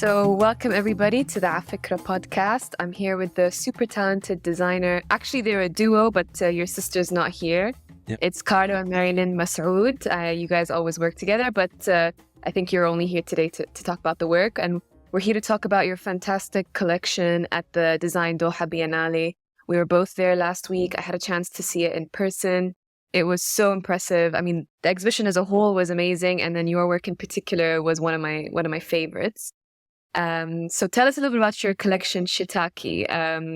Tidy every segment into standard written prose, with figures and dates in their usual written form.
So, welcome everybody to the afikra podcast. I'm here with the super talented designer. Actually, they're a duo, but your sister's not here. Yep. It's Carlo and Mary-Lynn Massoud. You guys always work together, but I think you're only here today to talk about the work. And we're here to talk about your fantastic collection at the Design Doha Biennale. We were both there last week. I had a chance to see it in person. It was so impressive. I mean, the exhibition as a whole was amazing, and then your work in particular was one of my favorites. So tell us a little bit about your collection, Shiitake.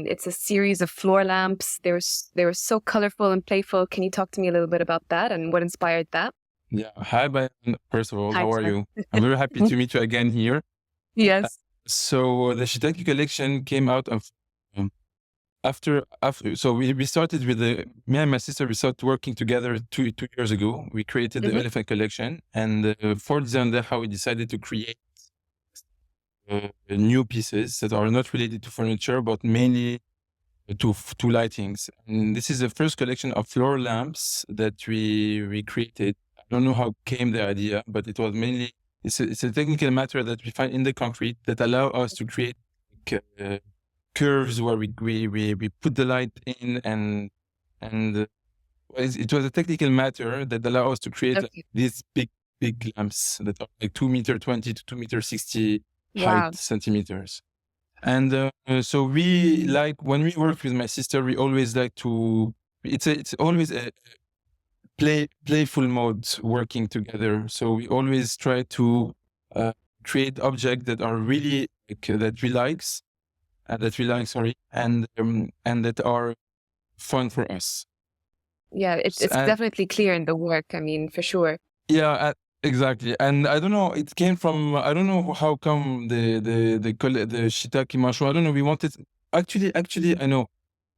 It's a series of floor lamps. They were so colorful and playful. Can you talk to me a little bit about that and what inspired that? Yeah. Hi, Bayan. First of all, Hi, how are Jen. you? I'm very happy to meet you again here. Yes. So the Shiitake Collection came out of after. So we started with me and my sister. We started working together two years ago. We created the Elephant Collection, and for Design Doha, we decided to create new pieces that are not related to furniture, but mainly to lightings. And this is the first collection of floor lamps that we created. I don't know how came the idea, but it was mainly it's a technical matter that we find in the concrete that allow us to create curves where we put the light in, and it was a technical matter that allow us to create these big lamps that are like 2.20 to 2.60 height centimeters. And so we like, when we work with my sister, we always like to, it's always a playful mode working together. So we always try to create objects that are really that we like, and that are fun for us. Yeah, it's definitely clear in the work. I mean, for sure. Yeah, exactly. And I don't know, it came from, I don't know how come the shiitake mushroom. I don't know. We wanted, actually, I know.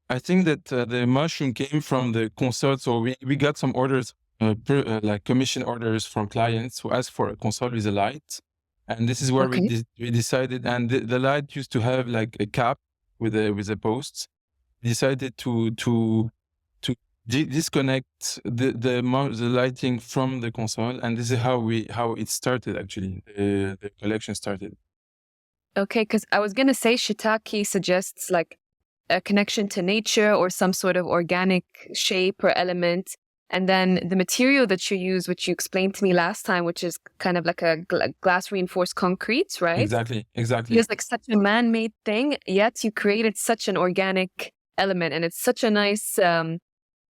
I think that the mushroom came from the console. So we got some orders, like commission orders from clients who asked for a console with a light. And this is where we decided, and the light used to have like a cap with a post. We decided to disconnect the lighting from the console, and this is how it started. Actually, the collection started. Okay, because I was gonna say Shiitake suggests like a connection to nature or some sort of organic shape or element, and then the material that you use, which you explained to me last time, which is kind of like a glass reinforced concrete, right? Exactly. It's like such a man-made thing, yet you created such an organic element, and it's such a nice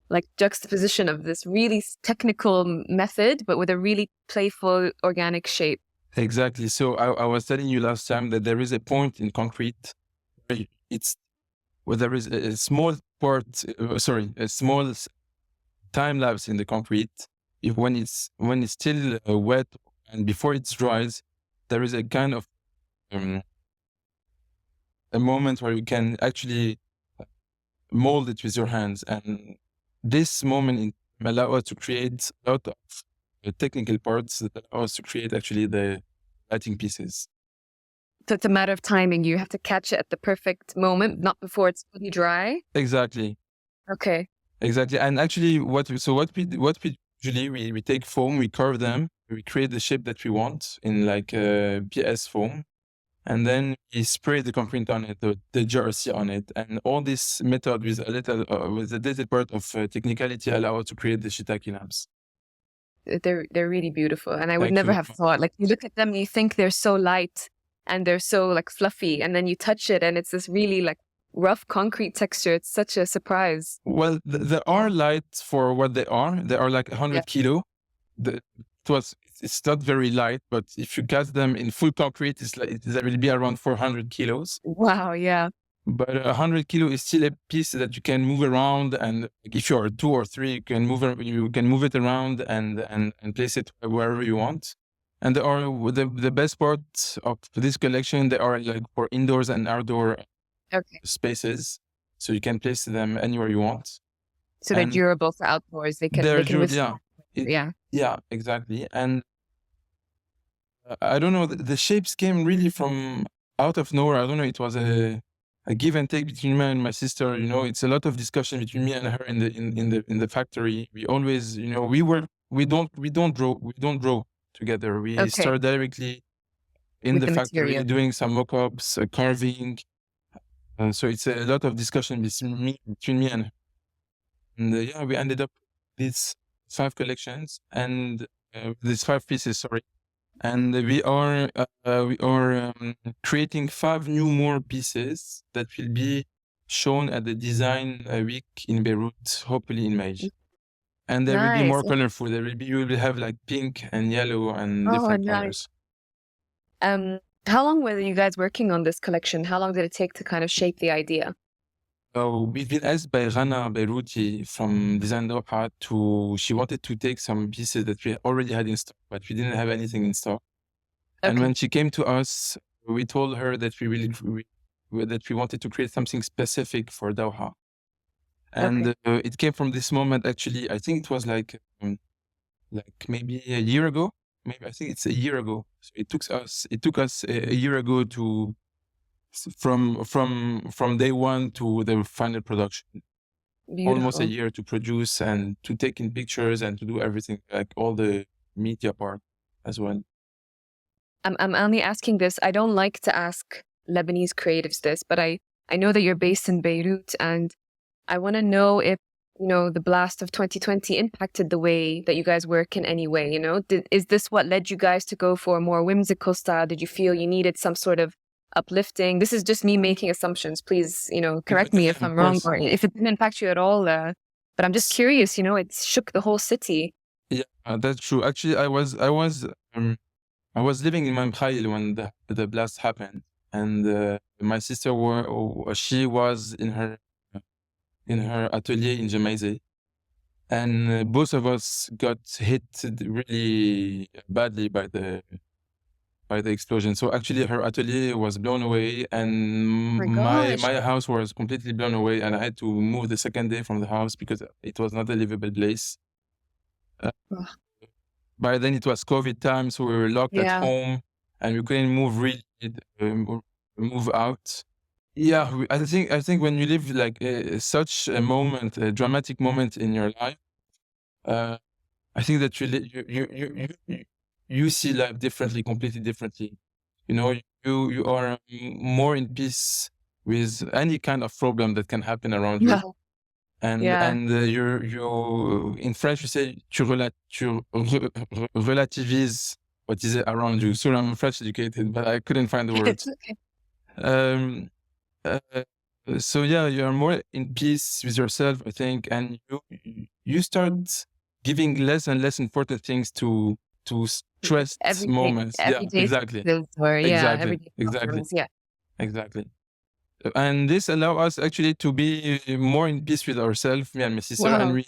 like juxtaposition of this really technical method, but with a really playful organic shape. Exactly. So I was telling you last time that there is a point in concrete where there is a small part, a small time lapse in the concrete. When it's still wet and before it dries, there is a kind of a moment where you can actually mold it with your hands, and this moment allows us to create a lot of technical parts that allow us to create actually the lighting pieces. So it's a matter of timing. You have to catch it at the perfect moment, not before it's fully dry. Exactly. Okay. Exactly. And actually what we usually we take foam, we carve them, we create the shape that we want in like PS foam, and then we spray the concrete on it, the GRC on it, and all this method with a little part of technicality allow us to create the Shiitake lamps. They're really beautiful, and I would never have thought. Like, you look at them, and you think they're so light and they're so like fluffy, and then you touch it, and it's this really like rough concrete texture. It's such a surprise. Well, they are light for what they are. They are like 100 kilo. It's not very light, but if you cast them in full concrete, it will be around 400 kilos. Wow, yeah. But 100 kilo is still a piece that you can move around, and if you are 2 or 3, you can move it around and place it wherever you want. And they are the best part of this collection. They are like for indoors and outdoor spaces, so you can place them anywhere you want. So they're durable for outdoors. They can yeah, exactly. And I don't know, the shapes came really from out of nowhere. I don't know, it was a give and take between me and my sister. You know, it's a lot of discussion between me and her in the factory. We always, we don't draw together. We start directly in with the the factory, material. doing some mock-ups, carving. So it's a lot of discussion between me and her. And yeah, we ended up these 5 collections and these 5 pieces, sorry. And we are creating 5 new more pieces that will be shown at the Design Week in Beirut, hopefully in May. And they will be more Nice. colorful. You will have like pink and yellow and Oh, different nice. colors. How long were you guys working on this collection? How long did it take to kind of shape the idea? We've been asked by Rana Beiruti from Design Doha she wanted to take some pieces that we already had in stock, but we didn't have anything in stock. And when she came to us, we told her that that we wanted to create something specific for Doha. And it came from this moment, actually. I think it was like maybe a year ago. Maybe I think it's a year ago. So it took us a year ago to from day one to the final production. Beautiful. Almost a year to produce and to take in pictures and to do everything, like all the media part as well. I'm only asking this. I don't like to ask Lebanese creatives this, but I know that you're based in Beirut, and I want to know if, the blast of 2020 impacted the way that you guys work in any way, is this what led you guys to go for a more whimsical style? Did you feel you needed some sort of uplifting? This is just me making assumptions. Please, correct me if I'm wrong or if it didn't impact you at all. But I'm just curious, it shook the whole city. Yeah, that's true. Actually, I was living in Mamkhail when the blast happened, and my sister she was in her atelier in Jamaica, and both of us got hit really badly by the explosion. So actually, her atelier was blown away, and my house was completely blown away, and I had to move the second day from the house because it was not a livable place. By then it was COVID time, so we were locked at home, and we couldn't move out. Yeah, I think when you live like such a moment, a dramatic moment in your life, I think that you see life differently, completely differently. You are more in peace with any kind of problem that can happen around you. And you in French you say tu relativises what is around you. So I'm French educated, but I couldn't find the words. So yeah, you are more in peace with yourself, I think, and you start giving less and less important things to stressed moments. Exactly. And this allows us actually to be more in peace with ourselves, me and my sister. And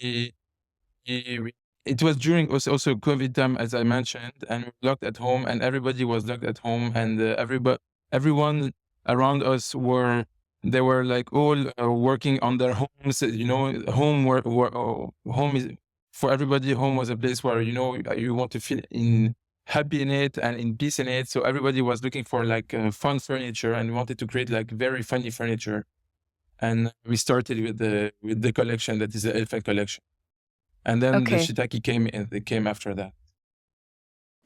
it was during also COVID time, as I mentioned, and we were locked at home, and everybody was locked at home, and everyone around us were like all working on their homes. Home is for everybody. Home was a place where you want to feel happy in it and in peace in it. So everybody was looking for like fun furniture and wanted to create like very funny furniture. And we started with the collection that is the elephant collection, and then the Shiitake came after that.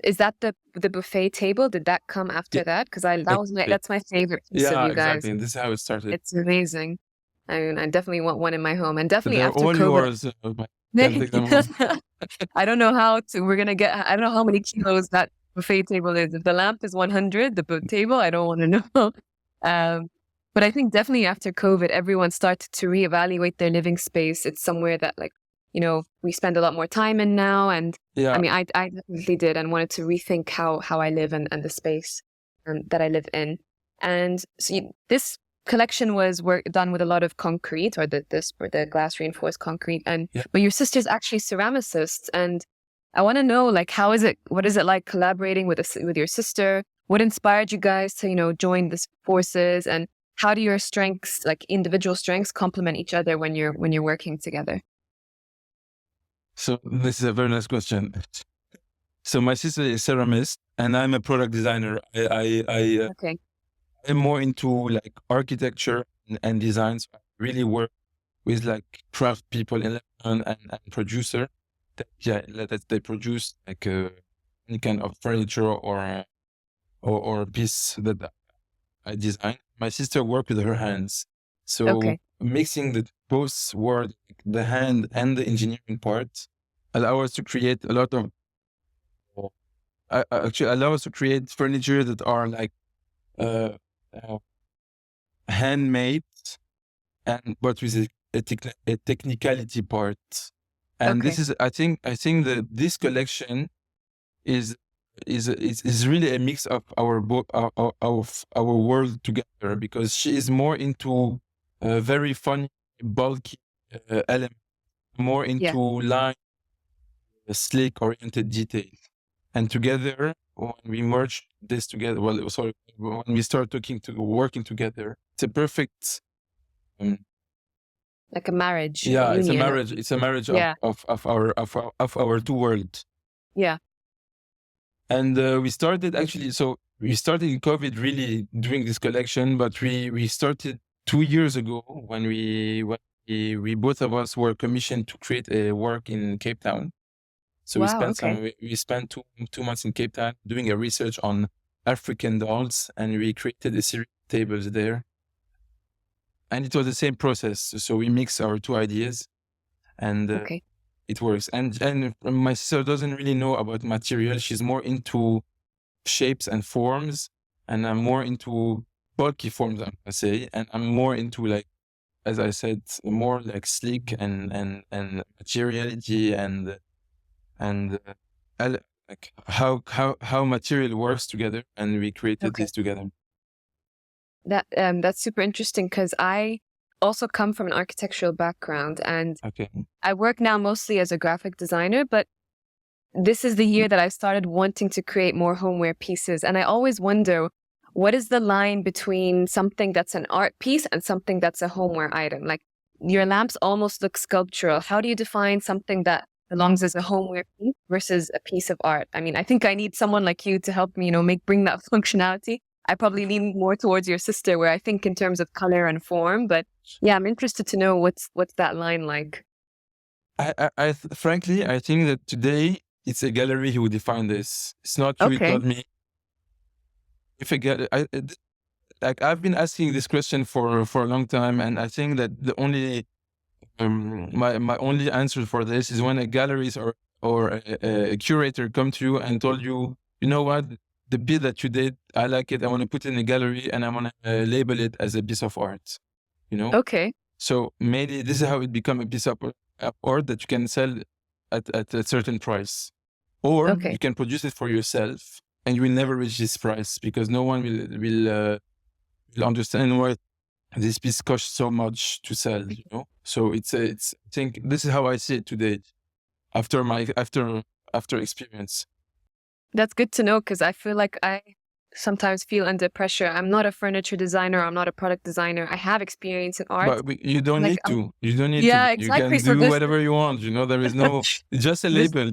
Is that the buffet table? Did that come after that? Because that's my favorite piece of you guys. Exactly. This is how it started. It's amazing. I mean, I definitely want one in my home, and definitely they're after all COVID. yours. I don't know how I don't know how many kilos that buffet table is. If the lamp is 100, the table, I don't want to know. But I think definitely after COVID, everyone started to reevaluate their living space. It's somewhere that we spend a lot more time in now. And I mean, I definitely did, and wanted to rethink how I live and the space that I live in. And so this collection was done with a lot of concrete, or the glass reinforced concrete. But your sister's actually ceramicist, and I want to know what is it like collaborating with your sister? What inspired you guys to join these forces, and how do your strengths, like individual strengths, complement each other when you're working together? So this is a very nice question. So my sister is ceramist, and I'm a product designer. I'm more into like architecture and design. So I really work with like craft people in Lebanon and producer. That they produce like any kind of furniture or or piece that I designed. My sister worked with her hands. So mixing the both world, the hand and the engineering part, allow us to create a lot of, actually allow us to create furniture that are like uh, handmade, and but with a technicality part. And this is, I think that this collection is really a mix of our of our world together, because she is more into very funny, bulky element, more into line, sleek oriented detail. And together, when we merge this together, when we start working together, it's a perfect, like a marriage. Yeah, union. it's a marriage. It's a marriage of our two worlds. Yeah. And we started actually. So we started in COVID, really doing this collection, but we started 2 years ago when we both of us were commissioned to create a work in Cape Town. So we spent 2 months in Cape Town doing a research on African dolls, and we created a series of tables there. And it was the same process. So we mix our two ideas, and it works. And my sister doesn't really know about material. She's more into shapes and forms, and I'm more into bulky forms, I say. And I'm more into, like, as I said, more like sleek and materiality and like how material works together, and we created this together. That's super interesting, because I also come from an architectural background, and I work now mostly as a graphic designer, but this is the year that I started wanting to create more homeware pieces. And I always wonder, what is the line between something that's an art piece and something that's a homeware item? Like, your lamps almost look sculptural. How do you define something that belongs as a homeware piece versus a piece of art? I mean, I think I need someone like you to help me, bring that functionality. I probably lean more towards your sister, where I think in terms of color and form, but yeah, I'm interested to know what's that line like. Frankly, I think that today it's a gallery who will define this. It's not you. It's not me. If I've been asking this question for a long time, and I think that the only my only answer for this is when a galleries or a curator come to you and told you, you know what, the bit that you did, I like it. I want to put it in a gallery, and I want to label it as a piece of art. So maybe this is how it become a piece of art that you can sell at a certain price, or you can produce it for yourself, and you will never reach this price because no one will understand why this piece costs so much to sell. So it's I think this is how I see it today, after experience. That's good to know, because I feel like I sometimes feel under pressure. I'm not a furniture designer. I'm not a product designer. I have experience in art. But you don't need to. You don't need to. Exactly. You can do whatever you want. There is no, it's just a label.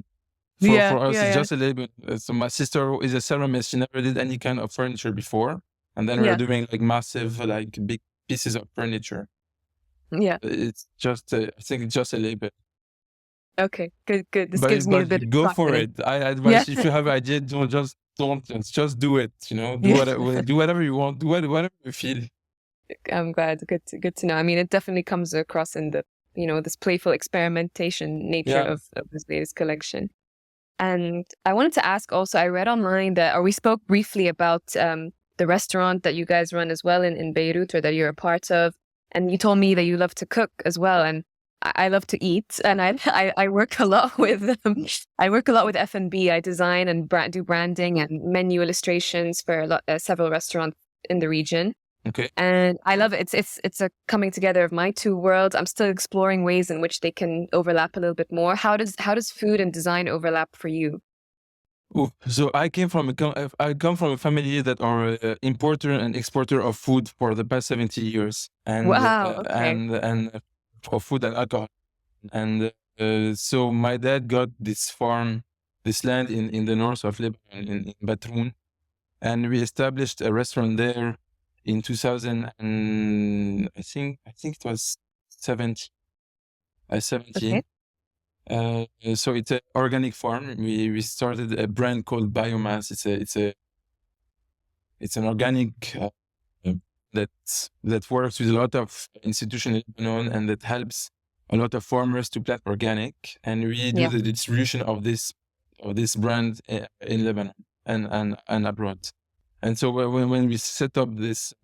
For us, it's just a label. So my sister is a ceramist. She never did any kind of furniture before. And then we're doing like massive, like big pieces of furniture. Yeah. It's just, I think it's just a label. Okay, good. This gives me a bit of go for it. I advise if you have an idea, just do it. Do whatever you want. Do whatever you feel. I'm glad. Good to know. I mean, it definitely comes across in the this playful experimentation nature of this latest collection. And I wanted to ask also, I read online that, or we spoke briefly about the restaurant that you guys run as well in Beirut, or that you're a part of, and you told me that you love to cook as well. And I love to eat, and I work a lot with F&B. I design and do branding and menu illustrations for several restaurants in the region. Okay. And I love it. It's a coming together of my two worlds. I'm still exploring ways in which they can overlap a little bit more. How does food and design overlap for you? So I come from a family that are importer and exporter of food for the past 70 years, and wow, and for food and alcohol. And so my dad got this land in the north of Lebanon, in Batroun, and we established a restaurant there in 2000, and I think it was 17. Okay. So it's an organic farm. We started a brand called Biomass. It's a It's an organic that works with a lot of institutions in Lebanon, and that helps a lot of farmers to plant organic. And we do the distribution of this brand in Lebanon and abroad. And so when we set up this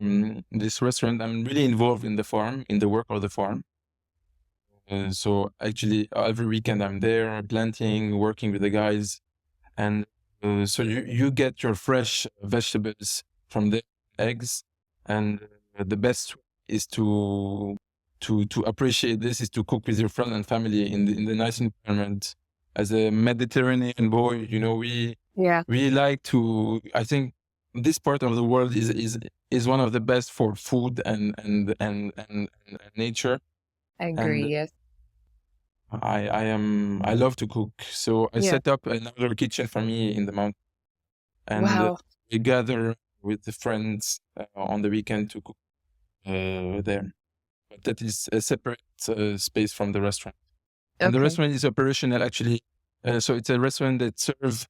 restaurant, I'm really involved in the farm, in the work of the farm. So actually every weekend I'm there planting, working with the guys, and so you get your fresh vegetables from the eggs, and the best is to appreciate this is to cook with your friends and family in the nice environment. As a Mediterranean boy, we like to. I think this part of the world is one of the best for food and nature. I agree. And yes. I love to cook, so I set up another kitchen for me in the mountain, and we gather with the friends on the weekend to cook there. But that is a separate space from the restaurant. And the restaurant is operational actually. So it's a restaurant that serves.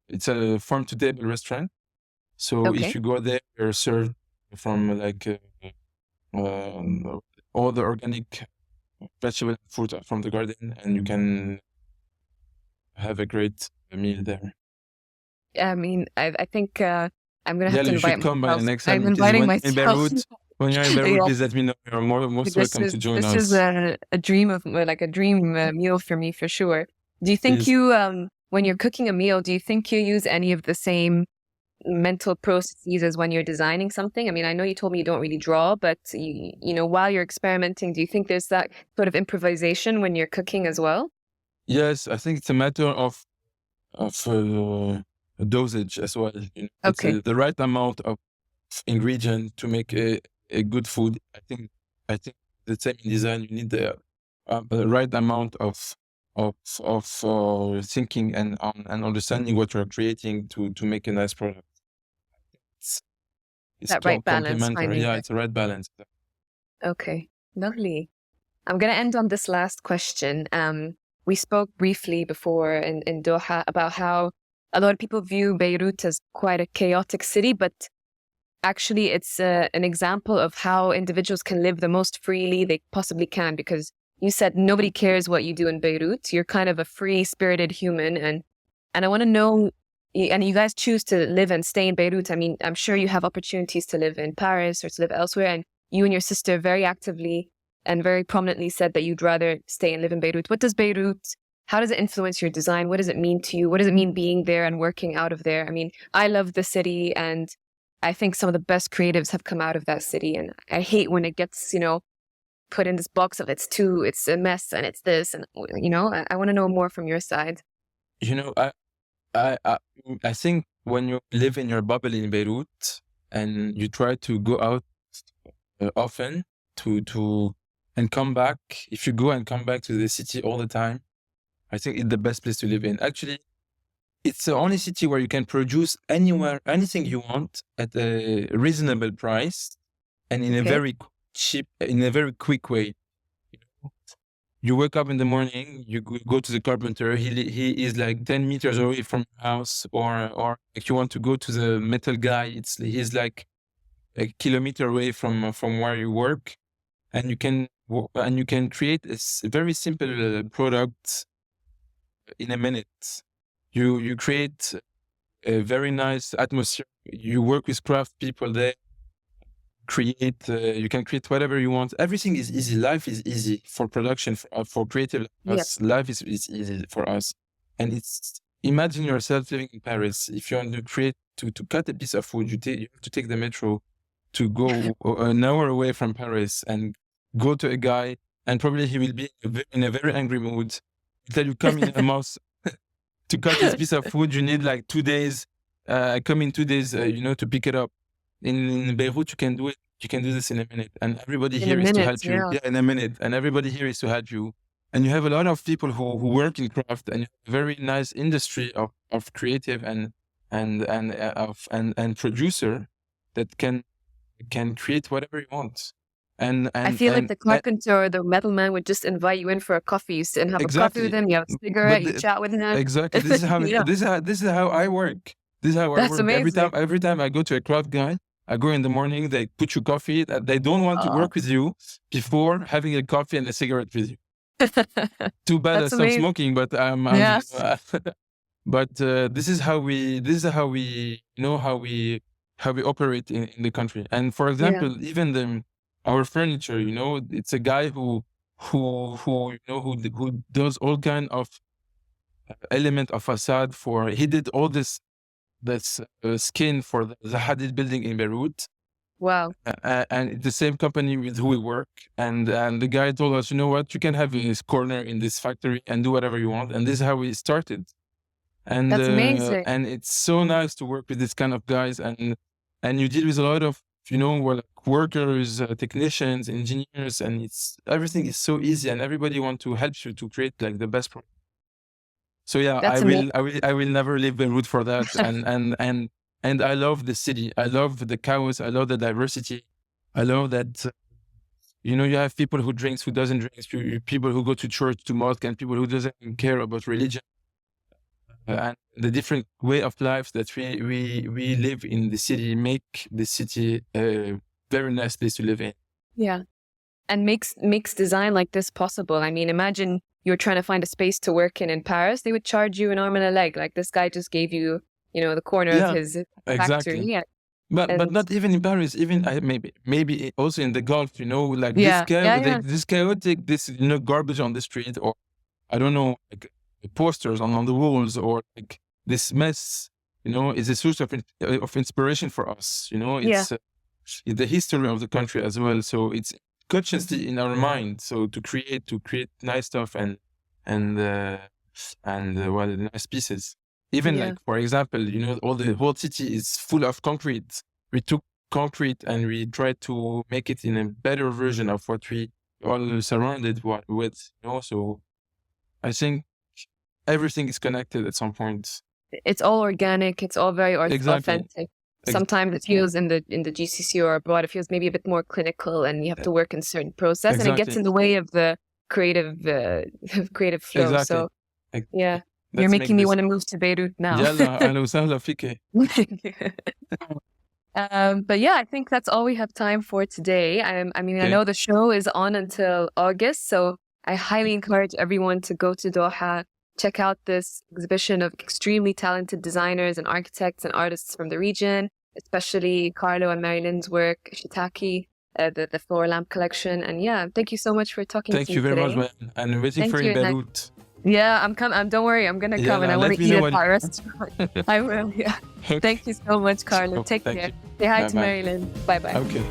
It's a farm to table restaurant. So if you go there, you're served from like all the organic vegetable fruit from the garden, and you can have a great meal there. I mean, I think I'm gonna have to invite you should come by the next time. I'm inviting myself. When you're in Beirut, please let me know. You're most welcome to join us. This is a dream of like a dream meal for me for sure. Do you think when you're cooking a meal, do you think you use any of the same mental processes as when you're designing something? I mean, I know you told me you don't really draw, but while you're experimenting, do you think there's that sort of improvisation when you're cooking as well? Yes, I think it's a matter of dosage as well. It's the right amount of ingredient to make a good food. I think the same in design. You need the right amount of thinking and understanding what you're creating to make a nice product. It's that right balance. It's the right balance. Okay, lovely. I'm going to end on this last question. We spoke briefly before in Doha about how a lot of people view Beirut as quite a chaotic city, but actually it's an example of how individuals can live the most freely they possibly can, because you said nobody cares what you do in Beirut. You're kind of a free-spirited human, and I want to know, and you guys choose to live and stay in Beirut. I mean, I'm sure you have opportunities to live in Paris or to live elsewhere, and you and your sister very actively and very prominently said that you'd rather stay and live in Beirut. What does Beirut, how does it influence your design? What does it mean to you? What does it mean being there and working out of there? I mean, I love the city, and I think some of the best creatives have come out of that city, and I hate when it gets, put in this box of it's a mess and it's this, and I want to know more from your side. I think when you live in your bubble in Beirut and you try to go out often and come back, if you go and come back to the city all the time, I think it's the best place to live in. Actually, it's the only city where you can produce anything you want at a reasonable price and in a very cheap, in a very quick way. You wake up in the morning, you go to the carpenter, he is like 10 meters away from your house, or if you want to go to the metal guy, he's like a kilometer away from where you work, and you can create a very simple product in a minute. You create a very nice atmosphere. You work with craft people there. You can create whatever you want. Everything is easy. Life is easy for production, for creative. Life is easy for us. And imagine yourself living in Paris. If you want to cut a piece of wood, you have to take the metro to go an hour away from Paris and go to a guy, and probably he will be in a very angry mood. Tell you, come in a month to cut this piece of wood. You need like 2 days. Come in 2 days, to pick it up. In Beirut, you can do it. You can do this in a minute, and everybody here is to help you. Yeah, in a minute, and everybody here is to help you. And you have a lot of people who work in craft, and you have a very nice industry of creative and producer that can create whatever you want. And I feel like the carpenter or the metalman would just invite you in for a coffee. You sit and have a coffee with him. You have a cigarette. You chat with him. Exactly. This is how this is how I work. This is how I That's work. amazing. Every time I go to a craft guy, I go in the morning, they put you coffee. They don't want to work with you before having a coffee and a cigarette with you. Too bad I That's stopped amazing. smoking, but Yes. but this is how we how we operate in the country. And for Yeah. example, even our furniture, it's a guy who who does all kind of element of facade for. He did all this skin for the Hadid building in Beirut. Wow. And the same company with who we work. And the guy told us, you know what, you can have this corner in this factory and do whatever you want. And this is how we started. And That's amazing. and it's so nice to work with this kind of guys. And you deal with a lot of, workers, technicians, engineers, and everything is so easy, and everybody want to help you to create like the best product. So yeah, That's amazing. I will never leave Beirut for that. And I love the city. I love the chaos. I love the diversity. I love that, you have people who drinks, who doesn't drink, people who go to church, to mosque, and people who doesn't care about religion. And the different way of life that we live in the city make the city a very nice place to live in. Yeah. And makes design like this possible. I mean, imagine you're trying to find a space to work in Paris. They would charge you an arm and a leg. Like this guy just gave you, the corner of his factory. Exactly. Yeah. But not even in Paris, even maybe also in the Gulf, like Yeah. this chaotic, this garbage on the street, or I don't know, like posters on the walls, or like this mess, is a source of inspiration for us. It's the history of the country as well. So it's consciously in our mind. So to create nice stuff and nice pieces. Even like, for example, the whole city is full of concrete. We took concrete and we tried to make it in a better version of what we all surrounded with. So I think everything is connected at some point. It's all organic. It's all very authentic. Sometimes it feels in the GCC or abroad, it feels maybe a bit more clinical, and you have to work in certain process, and it gets in the way of the creative flow. Exactly. So yeah. You're making me want to move to Beirut now. But yeah, I think that's all we have time for today. I know the show is on until August, so I highly encourage everyone to go to Doha, check out this exhibition of extremely talented designers and architects and artists from the region, especially Carlo and Mary-Lynn's work, Shiitake, the floor lamp collection. And yeah, thank you so much for talking to me today. Thank you very much, man. And I'm waiting for you in Beirut. Yeah, I'm coming. Don't worry, I'm gonna come, and I want to eat at our restaurant. I will. Yeah. Okay. Thank you so much, Carlo. Take care. Say hi to Mary-Lynn. Bye bye. Okay.